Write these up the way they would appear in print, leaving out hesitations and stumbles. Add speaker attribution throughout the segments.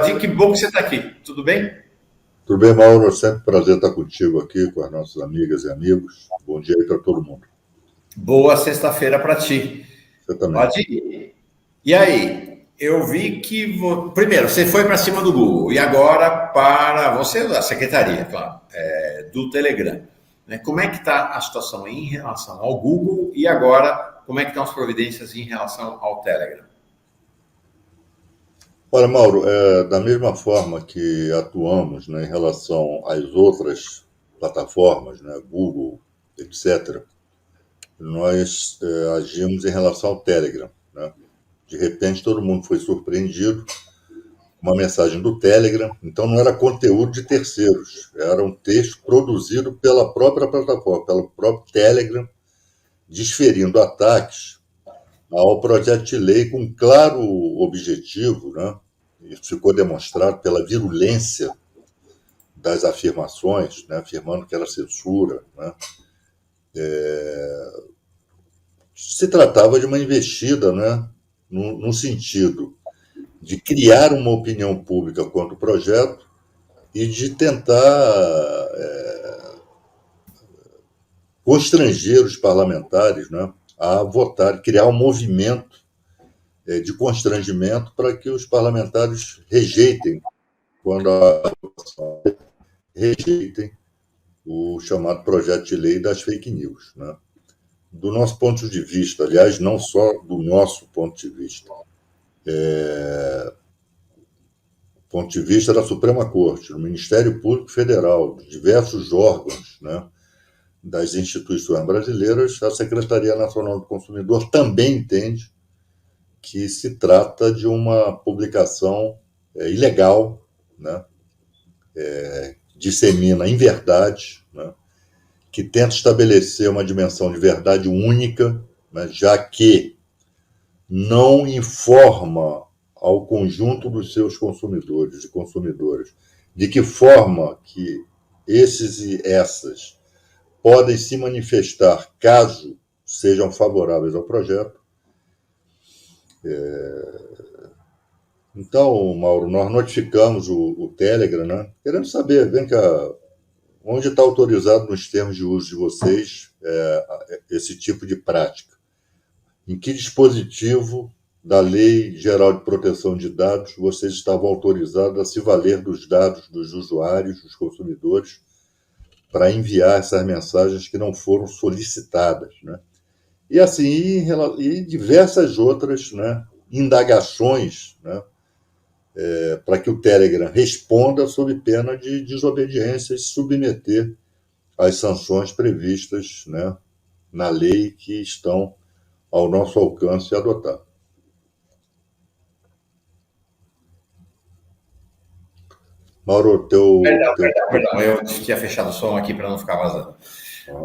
Speaker 1: Vadim, que bom que você está aqui. Tudo bem?
Speaker 2: Tudo bem, Mauro? É sempre um prazer estar contigo aqui, com as nossas amigas e amigos. Bom dia aí para todo mundo.
Speaker 1: Boa sexta-feira para ti.
Speaker 2: Você também.
Speaker 1: Vadim, e aí? Eu vi que... Primeiro, você foi para cima do Google e agora para você, da secretaria, claro, do Telegram. Né? Como é que está a situação em relação ao Google e agora como é que estão as providências em relação ao Telegram?
Speaker 2: Olha, Mauro, da mesma forma que atuamos, né, em relação às outras plataformas, né, Google, etc., nós agimos em relação ao Telegram. Né? De repente, todo mundo foi surpreendido com uma mensagem do Telegram, então não era conteúdo de terceiros, era um texto produzido pela própria plataforma, pelo próprio Telegram, desferindo ataques ao projeto de lei com um claro objetivo, né? Isso ficou demonstrado pela virulência das afirmações, né? Afirmando que era censura. Né? Se tratava de uma investida, né? No sentido de criar uma opinião pública contra o projeto e de tentar constranger os parlamentares, né? A votar, criar um movimento de constrangimento para que os parlamentares rejeitem, quando a rejeitem o chamado projeto de lei das fake news. Né? Do nosso ponto de vista, aliás, não só do nosso ponto de vista, ponto de vista da Suprema Corte, do Ministério Público Federal, de diversos órgãos, né, das instituições brasileiras, a Secretaria Nacional do Consumidor também entende que se trata de uma publicação ilegal, né, dissemina inverdade, né, que tenta estabelecer uma dimensão de verdade única, né, já que não informa ao conjunto dos seus consumidores e consumidoras de que forma que esses e essas podem se manifestar caso sejam favoráveis ao projeto. Então, Mauro, nós notificamos o Telegram, né, querendo saber, vem cá, onde está autorizado nos termos de uso de vocês esse tipo de prática? Em que dispositivo da Lei Geral de Proteção de Dados vocês estavam autorizados a se valer dos dados dos usuários, dos consumidores, para enviar essas mensagens que não foram solicitadas? Né? E assim, e diversas outras, né, indagações, né, para que o Telegram responda sob pena de desobediência e se submeter às sanções previstas, né, na lei que estão ao nosso alcance adotar. Mauro,
Speaker 1: Perdão, eu tinha fechado o som aqui para não ficar vazando.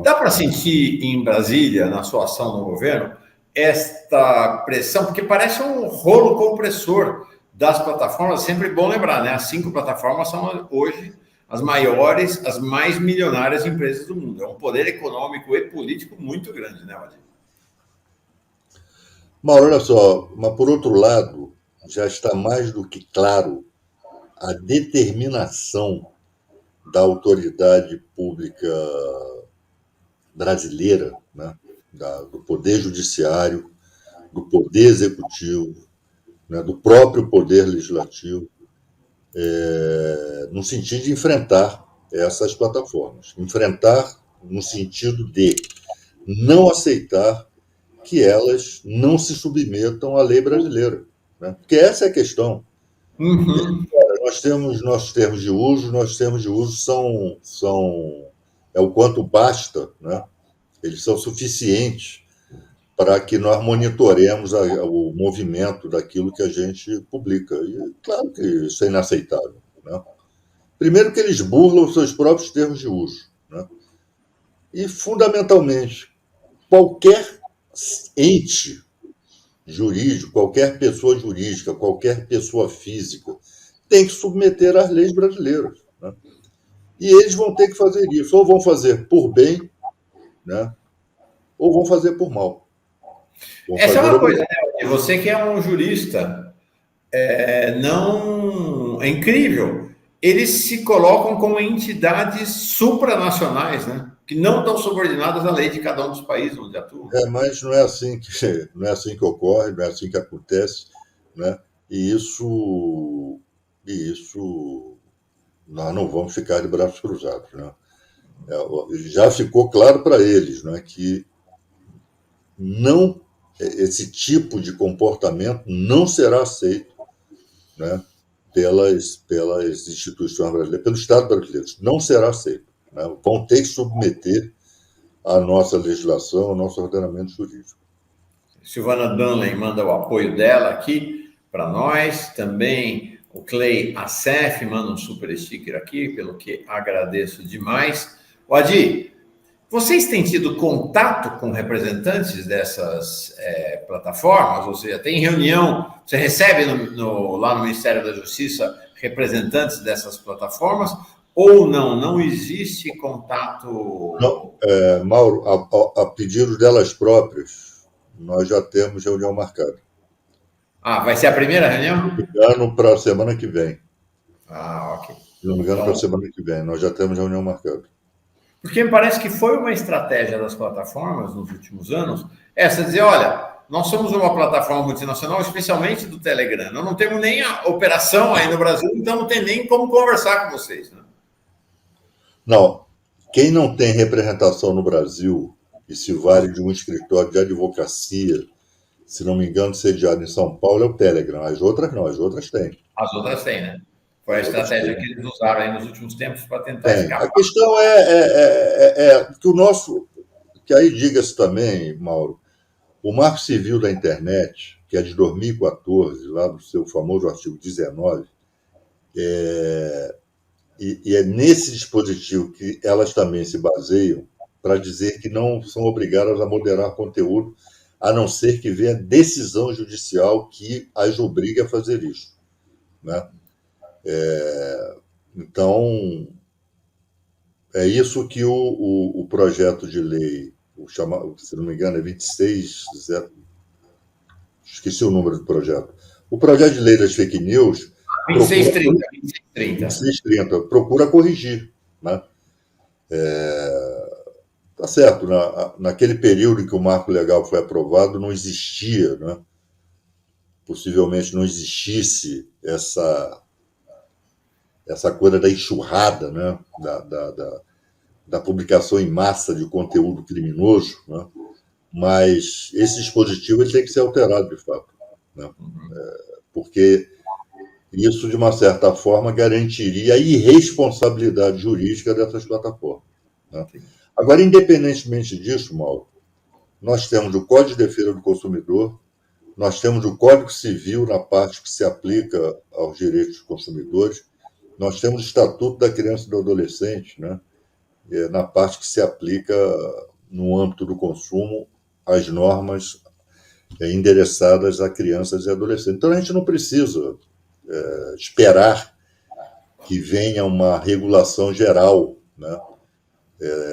Speaker 1: Dá para sentir em Brasília, na sua ação no governo, esta pressão, porque parece um rolo compressor das plataformas, sempre bom lembrar, né? As 5 plataformas são hoje as maiores, as mais milionárias empresas do mundo. É um poder econômico e político muito grande, né, Vadim?
Speaker 2: Mauro, olha só, mas por outro lado, já está mais do que claro a determinação da autoridade pública brasileira, né, do Poder Judiciário, do Poder Executivo, né, do próprio Poder Legislativo, no sentido de enfrentar essas plataformas. Enfrentar no sentido de não aceitar que elas não se submetam à lei brasileira. Né? Porque essa é a questão. Nós temos nossos termos de uso, nossos termos de uso é o quanto basta, né? Eles são suficientes para que nós monitoremos o movimento daquilo que a gente publica. E claro que isso é inaceitável. Né? Primeiro que eles burlam seus próprios termos de uso. Né? E, fundamentalmente, qualquer ente jurídico, qualquer pessoa jurídica, qualquer pessoa física, tem que submeter às leis brasileiras. Né? E eles vão ter que fazer isso. Ou vão fazer por bem, né? Ou vão fazer por mal.
Speaker 1: Essa é uma coisa, né? Você que é um jurista, não é incrível. Eles se colocam como entidades supranacionais, né? Que não estão subordinadas à lei de cada um dos países onde atuam.
Speaker 2: Mas não é assim que não é assim que ocorre, não é assim que acontece, né? E isso nós não vamos ficar de braços cruzados, né? Já ficou claro para eles, né, que não esse tipo de comportamento não será aceito, né, pelas instituições brasileiras, pelo Estado brasileiro, não será aceito. Né? Vão ter que submeter a nossa legislação, ao nosso ordenamento jurídico.
Speaker 1: Silvana Dunley manda o apoio dela aqui para nós. Também o Clay Acef manda um super sticker aqui, pelo que agradeço demais. O Adi, vocês têm tido contato com representantes dessas plataformas? Ou seja, tem reunião, você recebe lá no Ministério da Justiça representantes dessas plataformas? Ou não? Não existe contato?
Speaker 2: Não, Mauro, a pedido delas próprias, nós já temos reunião marcada.
Speaker 1: Vai ser a primeira reunião?
Speaker 2: Se não me engano, para a semana que vem.
Speaker 1: Ok.
Speaker 2: Se não me engano, para a semana que vem. Nós já temos reunião marcada.
Speaker 1: Porque me parece que foi uma estratégia das plataformas nos últimos anos, essa dizer, olha, nós somos uma plataforma multinacional, especialmente do Telegram. Nós não temos nem a operação aí no Brasil, então não tem nem como conversar com vocês. Né?
Speaker 2: Não. Quem não tem representação no Brasil e se vale de um escritório de advocacia, se não me engano, sediado em São Paulo, é o Telegram. As outras não, as outras têm.
Speaker 1: As outras têm, né? Foi a estratégia que eles usaram aí nos últimos tempos para tentar escapar.
Speaker 2: A questão que o nosso. Que aí diga-se também, Mauro, o Marco Civil da Internet, que é de 2014, lá do seu famoso artigo 19, e é nesse dispositivo que elas também se baseiam para dizer que não são obrigadas a moderar conteúdo, a não ser que venha decisão judicial que as obrigue a fazer isso. Né? Então, é isso que o projeto de lei, se não me engano, é 26. Esqueci o número do projeto. O projeto de lei das fake news.
Speaker 1: 2630.
Speaker 2: Procura corrigir. Né? Tá certo, naquele período em que o marco legal foi aprovado, não existia, né? Possivelmente não existisse essa coisa da enxurrada, né? Da publicação em massa de conteúdo criminoso, né? Mas esse dispositivo ele tem que ser alterado, de fato. Né? Porque isso, de uma certa forma, garantiria a irresponsabilidade jurídica dessas plataformas. Né? Agora, independentemente disso, Mauro, nós temos o Código de Defesa do Consumidor, nós temos o Código Civil na parte que se aplica aos direitos dos consumidores, nós temos o Estatuto da Criança e do Adolescente, né? Na parte que se aplica no âmbito do consumo as normas endereçadas a crianças e adolescentes. Então, a gente não precisa esperar que venha uma regulação geral, né,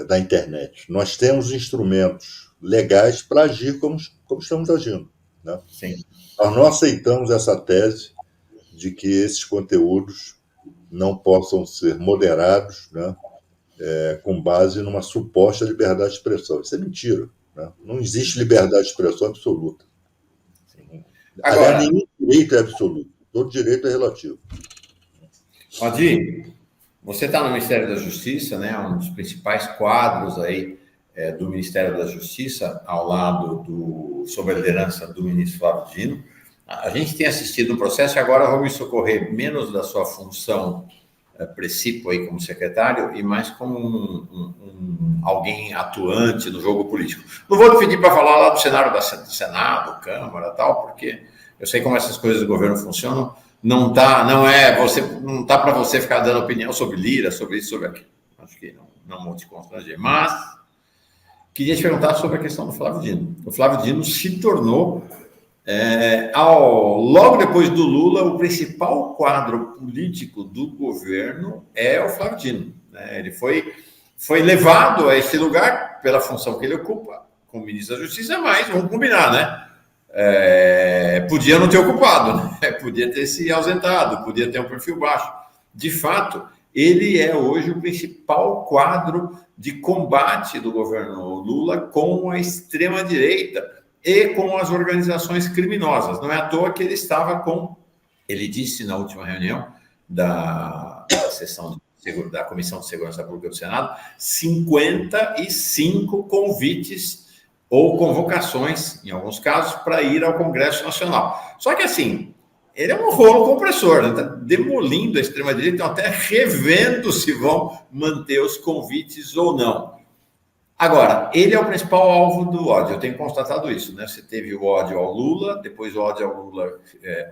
Speaker 2: da internet. Nós temos instrumentos legais para agir como estamos agindo. Né?
Speaker 1: Sim.
Speaker 2: Nós não aceitamos essa tese de que esses conteúdos não possam ser moderados, né, com base numa suposta liberdade de expressão. Isso é mentira. Né? Não existe liberdade de expressão absoluta. Agora, nenhum direito é absoluto. Todo direito é relativo.
Speaker 1: Adi, você está no Ministério da Justiça, né? Um dos principais quadros aí do Ministério da Justiça, ao lado sob a liderança do ministro Flávio Dino. A gente tem assistido um processo e agora vou me socorrer menos da sua função precípio aí como secretário e mais como alguém atuante no jogo político. Não vou te pedir para falar lá do cenário do Senado, Câmara e tal, porque eu sei como essas coisas do governo funcionam. Não tá para você ficar dando opinião sobre Lira, sobre isso, sobre aquilo. Acho que não vou te constranger. Mas queria te perguntar sobre a questão do Flávio Dino. O Flávio Dino se tornou logo depois do Lula, o principal quadro político do governo é o Flávio Dino. Né? Ele foi levado a esse lugar pela função que ele ocupa como ministro da Justiça, mas vamos combinar, né? podia não ter ocupado, né? Podia ter se ausentado, podia ter um perfil baixo. De fato, ele é hoje o principal quadro de combate do governo Lula com a extrema-direita e com as organizações criminosas. Não é à toa que ele estava com... Ele disse na última reunião da sessão da Comissão de Segurança Pública do Senado, 55 convites ou convocações, em alguns casos, para ir ao Congresso Nacional. Só que, assim, ele é um rolo compressor, né? Está demolindo a extrema-direita, estão até revendo se vão manter os convites ou não. Agora, ele é o principal alvo do ódio, eu tenho constatado isso, né? Você teve o ódio ao Lula, depois o ódio ao Lula,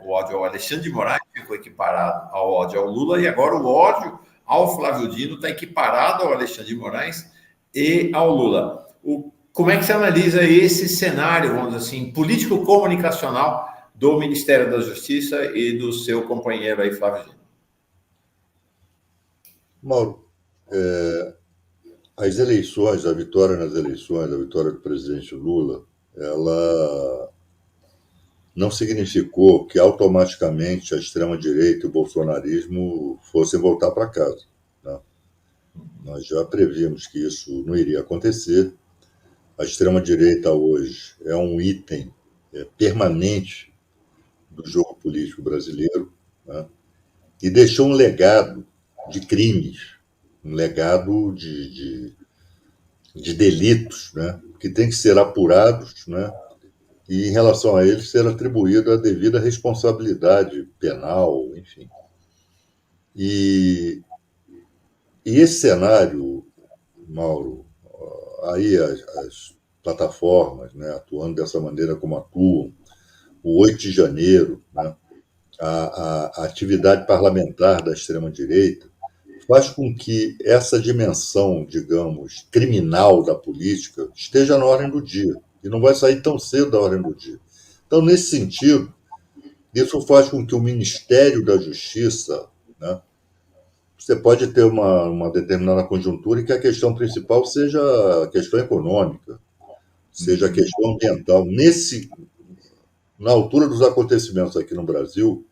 Speaker 1: o ódio ao Alexandre de Moraes ficou equiparado ao ódio ao Lula, e agora o ódio ao Flávio Dino está equiparado ao Alexandre de Moraes e ao Lula. Como é que você analisa esse cenário, vamos dizer assim, político-comunicacional do Ministério da Justiça e do seu companheiro aí, Flávio Dino?
Speaker 2: Mauro, as eleições, a vitória nas eleições, a vitória do presidente Lula, ela não significou que automaticamente a extrema-direita e o bolsonarismo fossem voltar para casa, né? Nós já prevíamos que isso não iria acontecer. A extrema-direita hoje é um item permanente do jogo político brasileiro, né? E deixou um legado de crimes, um legado de delitos, né? Que tem que ser apurados, né? E, em relação a eles, ser atribuída a devida responsabilidade penal, enfim. E esse cenário, Mauro, aí as plataformas, né, atuando dessa maneira como atuam, o 8 de janeiro, né, a atividade parlamentar da extrema-direita, faz com que essa dimensão, digamos, criminal da política esteja na ordem do dia. E não vai sair tão cedo da ordem do dia. Então, nesse sentido, isso faz com que o Ministério da Justiça, né, você pode ter uma determinada conjuntura em que a questão principal seja a questão econômica, seja a questão ambiental. Na altura dos acontecimentos aqui no Brasil,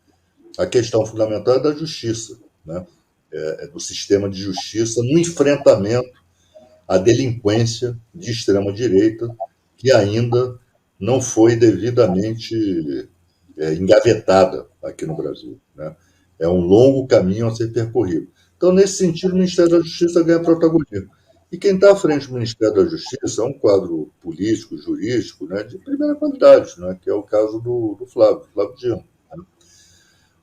Speaker 2: a questão fundamental é da justiça, né? Do sistema de justiça no enfrentamento à delinquência de extrema-direita, que ainda não foi devidamente engavetada aqui no Brasil, né? É um longo caminho a ser percorrido. Então, nesse sentido, o Ministério da Justiça ganha protagonismo. E quem está à frente do Ministério da Justiça é um quadro político, jurídico, né, de primeira qualidade, né, que é o caso do Flávio Dino, né?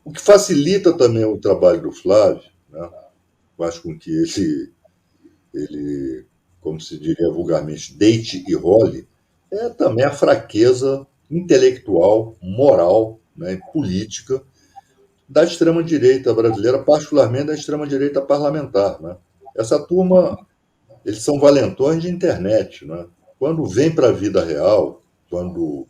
Speaker 2: O que facilita também o trabalho do Flávio, né, faz com que ele, como se diria vulgarmente, deite e role, é também a fraqueza intelectual, moral, né, e política da extrema-direita brasileira, particularmente da extrema-direita parlamentar, né? Essa turma, eles são valentões de internet, né? Quando vem para a vida real, quando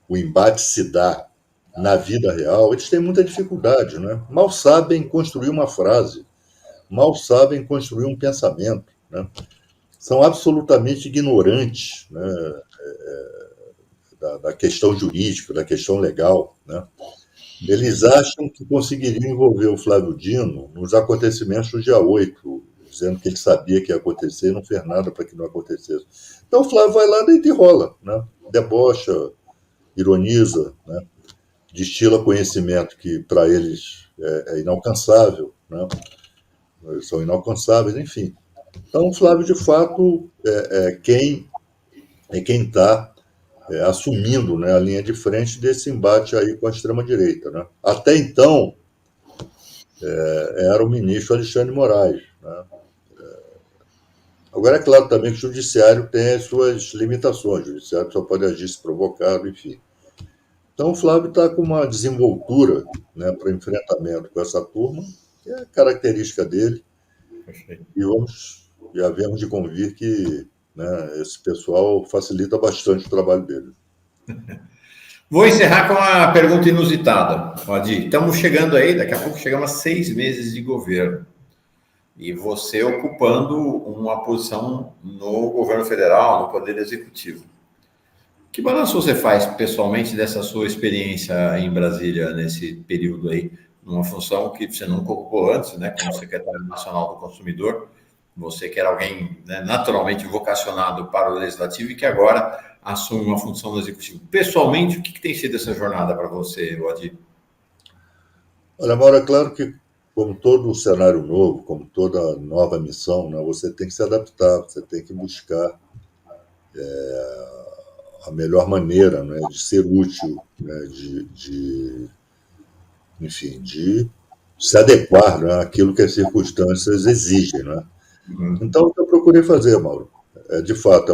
Speaker 2: o embate se dá na vida real, eles têm muita dificuldade, né? Mal sabem construir uma frase, mal sabem construir um pensamento, né? São absolutamente ignorantes, né, da questão jurídica, da questão legal, né? Eles acham que conseguiriam envolver o Flávio Dino nos acontecimentos do dia 8, dizendo que ele sabia que ia acontecer e não fez nada para que não acontecesse. Então o Flávio vai lá, deita e rola, né? Debocha, ironiza, né? Destila conhecimento que para eles é inalcançável, né? Eles são inalcançáveis, enfim. Então o Flávio, de fato, é quem está assumindo, né, a linha de frente desse embate aí com a extrema-direita, né? Até então, era o ministro Alexandre de Moraes, né? Agora, é claro também que o judiciário tem as suas limitações, o judiciário só pode agir se provocado, enfim. Então, o Flávio está com uma desenvoltura, né, para enfrentamento com essa turma, que é a característica dele, e já vemos de convir que, né, esse pessoal facilita bastante o trabalho dele.
Speaker 1: Vou encerrar com uma pergunta inusitada, Adi. Estamos chegando aí, daqui a pouco chegamos a 6 meses de governo. E você ocupando uma posição no governo federal, no Poder Executivo. Que balanço você faz pessoalmente dessa sua experiência em Brasília nesse período aí, numa função que você nunca ocupou antes, né, como secretário nacional do consumidor, você que era alguém, né, naturalmente vocacionado para o legislativo e que agora assume uma função no executivo. Pessoalmente, o que tem sido essa jornada para você, Wadir?
Speaker 2: Olha, Mauro, é claro que, como todo cenário novo, como toda nova missão, né, você tem que se adaptar, você tem que buscar a melhor maneira, né, de ser útil, né, enfim, de se adequar, né, àquilo que as circunstâncias exigem. Né? Então, o que eu procurei fazer, Mauro, de fato,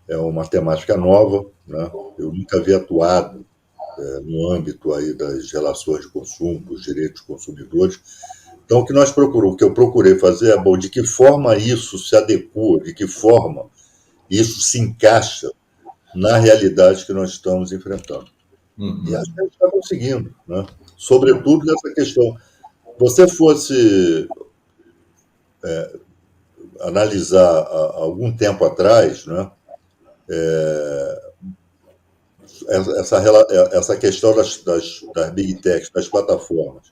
Speaker 2: é uma temática nova. Né? Eu nunca havia atuado no âmbito aí das relações de consumo, dos direitos dos consumidores. Então, o que eu procurei fazer é, bom, de que forma isso se adequa, de que forma isso se encaixa na realidade que nós estamos enfrentando. E acho que a gente está conseguindo, né? Sobretudo nessa questão. Se você fosse analisar há algum tempo atrás, né, essa questão das big techs, das plataformas,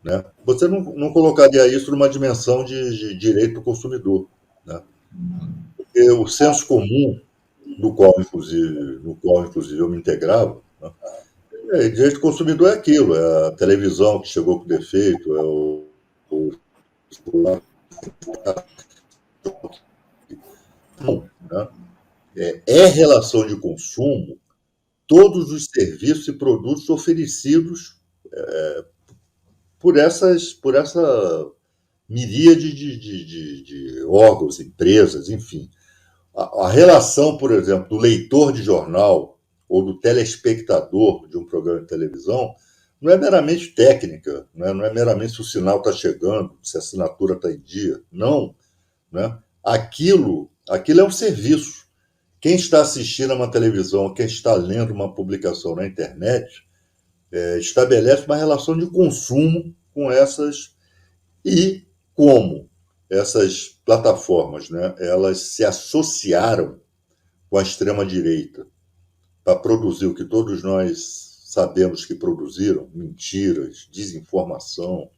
Speaker 2: né, você não colocaria isso numa dimensão de direito do consumidor. Né? Porque o senso comum, no qual inclusive eu me integrava, né, direito do consumidor é aquilo, é a televisão que chegou com defeito, é o celular. Não, né? Relação de consumo todos os serviços e produtos oferecidos por essa miríade de órgãos, empresas, enfim. A relação, por exemplo, do leitor de jornal ou do telespectador de um programa de televisão não é meramente técnica, né? Não é meramente se o sinal está chegando, se a assinatura está em dia. Não. Né? Aquilo é um serviço. Quem está assistindo a uma televisão, quem está lendo uma publicação na internet, estabelece uma relação de consumo com essas e como essas plataformas, né, elas se associaram com a extrema-direita para produzir o que todos nós sabemos que produziram, mentiras, desinformação,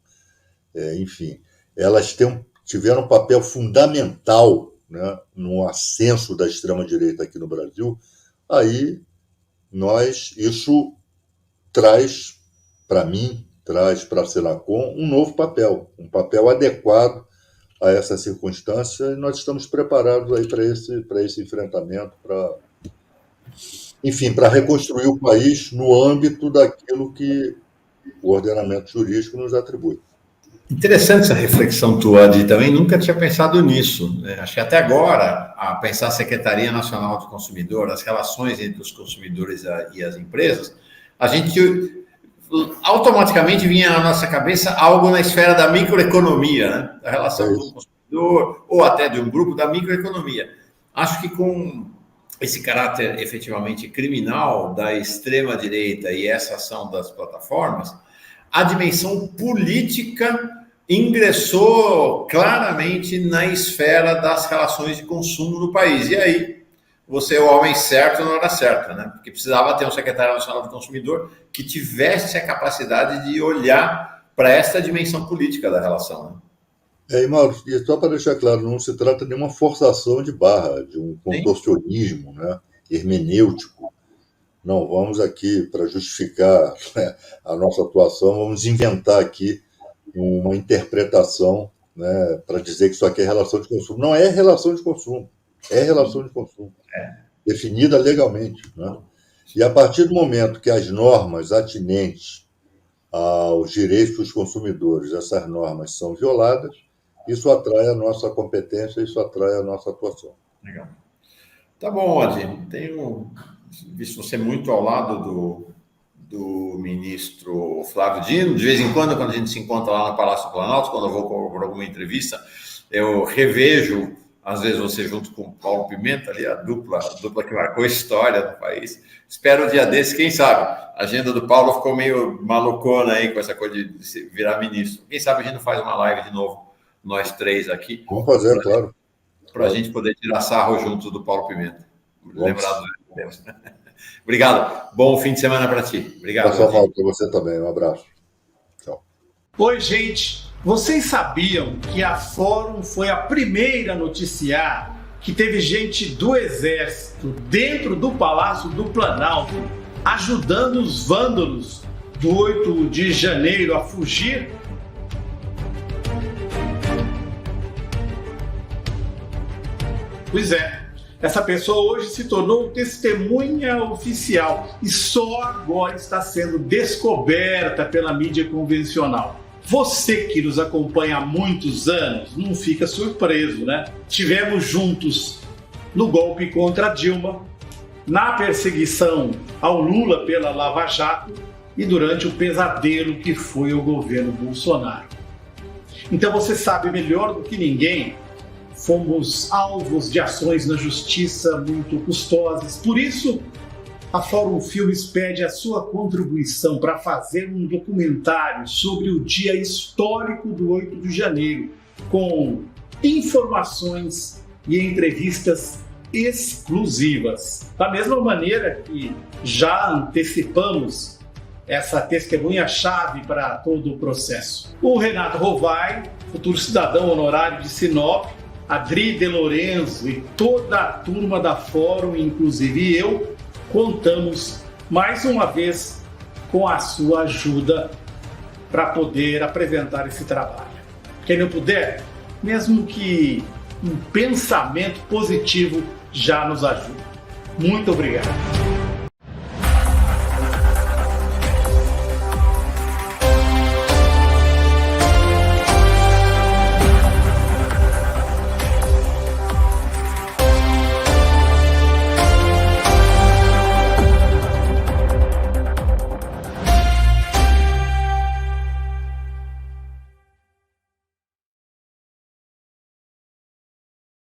Speaker 2: enfim. Elas tiveram um papel fundamental, né, no ascenso da extrema-direita aqui no Brasil. Aí isso traz para mim, traz para a Senacom um novo papel, um papel adequado a essa circunstância, e nós estamos preparados aí para esse enfrentamento, enfim, para reconstruir o país no âmbito daquilo que o ordenamento jurídico nos atribui.
Speaker 1: Interessante essa reflexão tua, Adi, também nunca tinha pensado nisso. Né? Acho que até agora, a pensar a Secretaria Nacional do Consumidor, as relações entre os consumidores e as empresas, a gente automaticamente vinha na nossa cabeça algo na esfera da microeconomia, né? Da relação com o consumidor, ou até de um grupo da microeconomia. Acho que com esse caráter efetivamente criminal da extrema-direita e essa ação das plataformas, a dimensão política ingressou claramente na esfera das relações de consumo no país. E aí, você é o homem certo na hora certa, né? Porque precisava ter um secretário nacional do consumidor que tivesse a capacidade de olhar para essa dimensão política da relação.
Speaker 2: Né? E, Mauro, só para deixar claro, não se trata de uma forçação de barra, de um contorcionismo, né, hermenêutico. Não, vamos aqui, para justificar, né, a nossa atuação, vamos inventar aqui uma interpretação, né, para dizer que isso aqui é relação de consumo. Não é relação de consumo, é relação de consumo, definida legalmente. Né? E a partir do momento que as normas atinentes aos direitos dos consumidores, essas normas são violadas, isso atrai a nossa competência, isso atrai a nossa atuação.
Speaker 1: Legal. Tá bom, Adi. Tenho visto você muito ao lado do ministro Flávio Dino. De vez em quando a gente se encontra lá no Palácio do Planalto, quando eu vou por alguma entrevista, eu revejo, às vezes você junto com o Paulo Pimenta, ali, a dupla que marcou a história do país. Espero um dia desse, quem sabe? A agenda do Paulo ficou meio malucona aí com essa coisa de virar ministro. Quem sabe a gente não faz uma live de novo, nós três aqui.
Speaker 2: Vamos fazer, claro.
Speaker 1: Para a gente poder tirar sarro juntos do Paulo Pimenta. Lembrado Deus. Obrigado. Bom fim de semana para ti. Obrigado.
Speaker 2: Pessoal, para você também. Um abraço. Tchau.
Speaker 3: Oi, gente. Vocês sabiam que a Fórum foi a primeira a noticiar que teve gente do Exército dentro do Palácio do Planalto ajudando os vândalos do 8 de janeiro a fugir? Pois é, essa pessoa hoje se tornou testemunha oficial e só agora está sendo descoberta pela mídia convencional. Você que nos acompanha há muitos anos não fica surpreso, né? Tivemos juntos no golpe contra Dilma, na perseguição ao Lula pela Lava Jato e durante o pesadelo que foi o governo Bolsonaro. Então você sabe melhor do que ninguém, fomos alvos de ações na justiça muito custosas. Por isso, a Fórum Filmes pede a sua contribuição para fazer um documentário sobre o dia histórico do 8 de janeiro, com informações e entrevistas exclusivas. Da mesma maneira que já antecipamos essa testemunha-chave para todo o processo. O Renato Rovai, futuro cidadão honorário de Sinop, Adri De Lorenzo e toda a turma da Fórum, inclusive eu, contamos mais uma vez com a sua ajuda para poder apresentar esse trabalho. Quem não puder, mesmo que um pensamento positivo já nos ajuda. Muito obrigado.